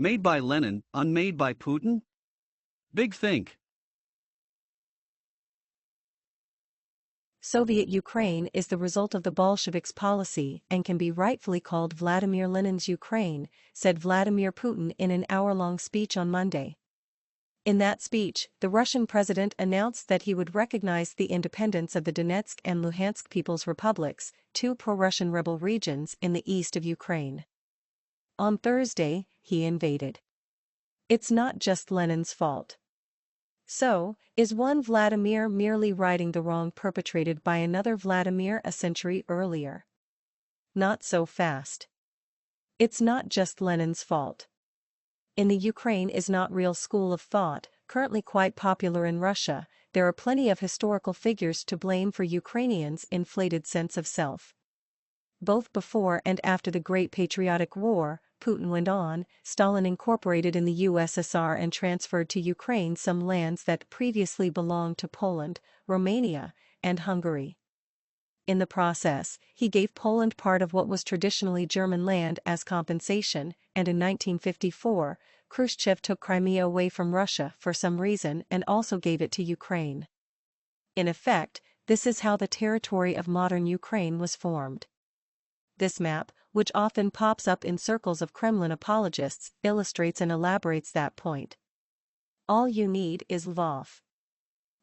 Made by Lenin, unmade by Putin? Big think. Soviet Ukraine is the result of the Bolsheviks' policy and can be rightfully called Vladimir Lenin's Ukraine, said Vladimir Putin in an hour-long speech on Monday. In that speech, the Russian president announced that he would recognize the independence of the Donetsk and Luhansk People's Republics, two pro-Russian rebel regions in the east of Ukraine. On Thursday, he invaded. It's not just Lenin's fault. So, is one Vladimir merely righting the wrong perpetrated by another Vladimir a century earlier? Not so fast. It's not just Lenin's fault. In the Ukraine is not real school of thought, currently quite popular in Russia, there are plenty of historical figures to blame for Ukrainians' inflated sense of self. Both before and after the Great Patriotic War, Putin went on, Stalin incorporated in the USSR and transferred to Ukraine some lands that previously belonged to Poland, Romania, and Hungary. In the process, he gave Poland part of what was traditionally German land as compensation, and in 1954, Khrushchev took Crimea away from Russia for some reason and also gave it to Ukraine. In effect, this is how the territory of modern Ukraine was formed. This map, which often pops up in circles of Kremlin apologists, illustrates and elaborates that point. All you need is Lvov.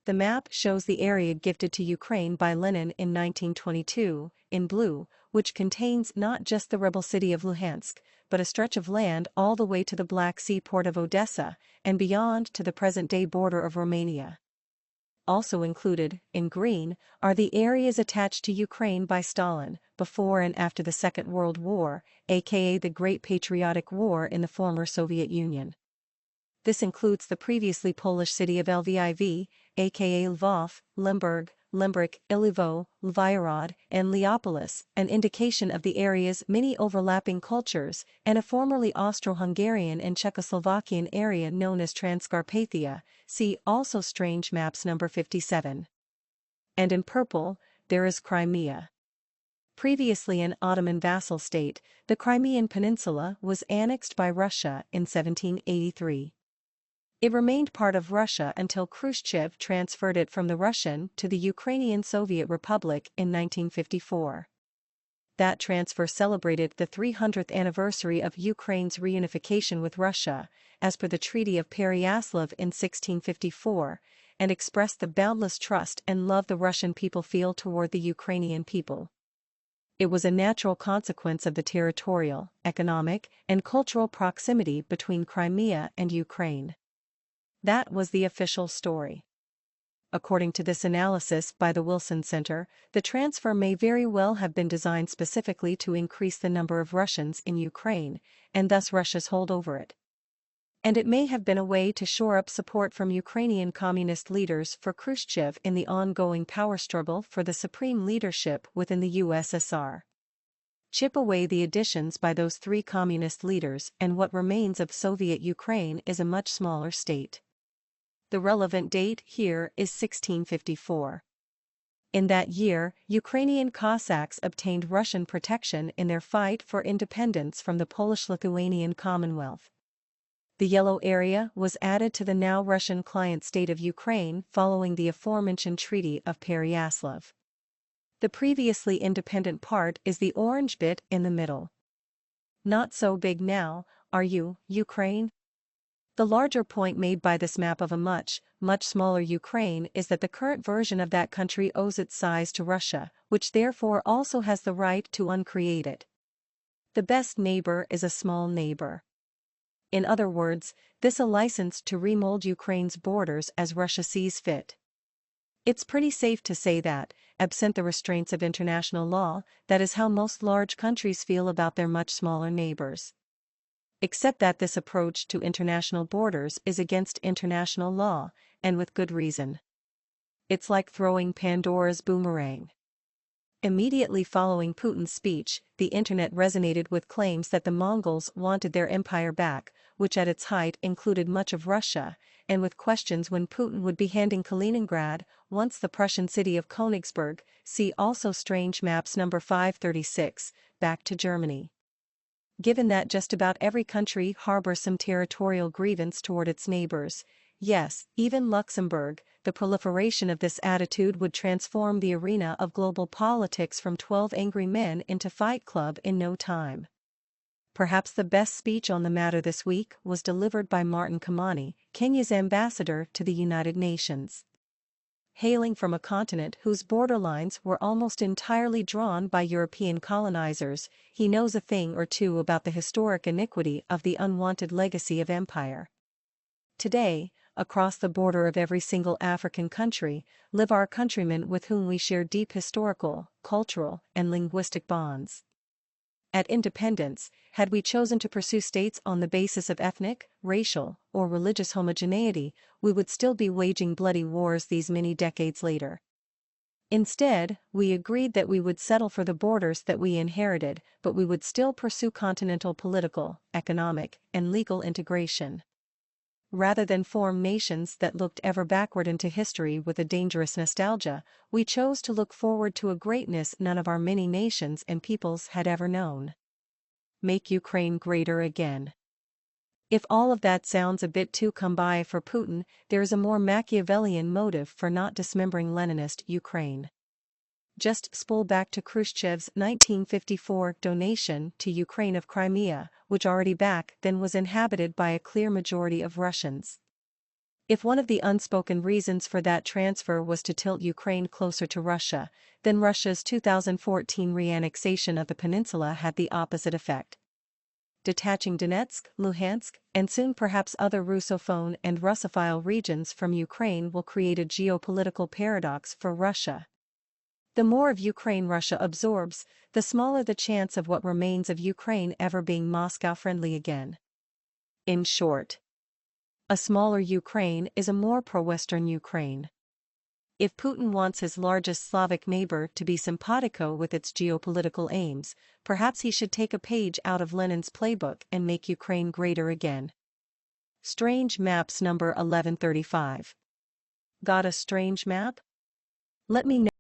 The map shows the area gifted to Ukraine by Lenin in 1922, in blue, which contains not just the rebel city of Luhansk, but a stretch of land all the way to the Black Sea port of Odessa, and beyond to the present-day border of Romania. Also included, in green, are the areas attached to Ukraine by Stalin, before and after the Second World War, aka the Great Patriotic War in the former Soviet Union. This includes the previously Polish city of Lviv, aka Lvov, Lemberg, Lemberg, Ilivo, Lvivorod, and Leopolis, an indication of the area's many overlapping cultures, and a formerly Austro-Hungarian and Czechoslovakian area known as Transcarpathia, see also Strange Maps number 57. And in purple, there is Crimea. Previously an Ottoman vassal state, the Crimean Peninsula was annexed by Russia in 1783. It remained part of Russia until Khrushchev transferred it from the Russian to the Ukrainian Soviet Republic in 1954. That transfer celebrated the 300th anniversary of Ukraine's reunification with Russia, as per the Treaty of Pereyaslav in 1654, and expressed the boundless trust and love the Russian people feel toward the Ukrainian people. It was a natural consequence of the territorial, economic, and cultural proximity between Crimea and Ukraine. That was the official story. According to this analysis by the Wilson Center, the transfer may very well have been designed specifically to increase the number of Russians in Ukraine, and thus Russia's hold over it. And it may have been a way to shore up support from Ukrainian communist leaders for Khrushchev in the ongoing power struggle for the supreme leadership within the USSR. Chip away the additions by those three communist leaders and what remains of Soviet Ukraine is a much smaller state. The relevant date here is 1654. In that year, Ukrainian Cossacks obtained Russian protection in their fight for independence from the Polish-Lithuanian Commonwealth. The yellow area was added to the now Russian client state of Ukraine following the aforementioned Treaty of Pereyaslav. The previously independent part is the orange bit in the middle. Not so big now, are you, Ukraine? The larger point made by this map of a much, much smaller Ukraine is that the current version of that country owes its size to Russia, which therefore also has the right to uncreate it. The best neighbor is a small neighbor. In other words, this a license to remold Ukraine's borders as Russia sees fit. It's pretty safe to say that, absent the restraints of international law, that is how most large countries feel about their much smaller neighbors. Except that this approach to international borders is against international law, and with good reason. It's like throwing Pandora's boomerang. Immediately following Putin's speech, the internet resonated with claims that the Mongols wanted their empire back, which at its height included much of Russia, and with questions when Putin would be handing Kaliningrad, once the Prussian city of Königsberg, see also Strange Maps number 536, back to Germany. Given that just about every country harbors some territorial grievance toward its neighbors, yes, even Luxembourg, the proliferation of this attitude would transform the arena of global politics from 12 angry men into Fight Club in no time. Perhaps the best speech on the matter this week was delivered by Martin Kimani, Kenya's ambassador to the United Nations. Hailing from a continent whose borderlines were almost entirely drawn by European colonizers, he knows a thing or two about the historic iniquity of the unwanted legacy of empire. Today, across the border of every single African country, live our countrymen with whom we share deep historical, cultural, and linguistic bonds. At independence, had we chosen to pursue states on the basis of ethnic, racial, or religious homogeneity, we would still be waging bloody wars these many decades later. Instead, we agreed that we would settle for the borders that we inherited, but we would still pursue continental political, economic, and legal integration. Rather than form nations that looked ever backward into history with a dangerous nostalgia, we chose to look forward to a greatness none of our many nations and peoples had ever known. Make Ukraine greater again. If all of that sounds a bit too come by for Putin, there is a more Machiavellian motive for not dismembering Leninist Ukraine. Just spool back to Khrushchev's 1954 donation to Ukraine of Crimea, which already back then was inhabited by a clear majority of Russians. If one of the unspoken reasons for that transfer was to tilt Ukraine closer to Russia, then Russia's 2014 re-annexation of the peninsula had the opposite effect. Detaching Donetsk, Luhansk, and soon perhaps other Russophone and Russophile regions from Ukraine will create a geopolitical paradox for Russia. The more of Ukraine Russia absorbs, the smaller the chance of what remains of Ukraine ever being Moscow-friendly again. In short, a smaller Ukraine is a more pro-Western Ukraine. If Putin wants his largest Slavic neighbor to be simpatico with its geopolitical aims, perhaps he should take a page out of Lenin's playbook and make Ukraine greater again. Strange Maps number 1135. Got a strange map? Let me know.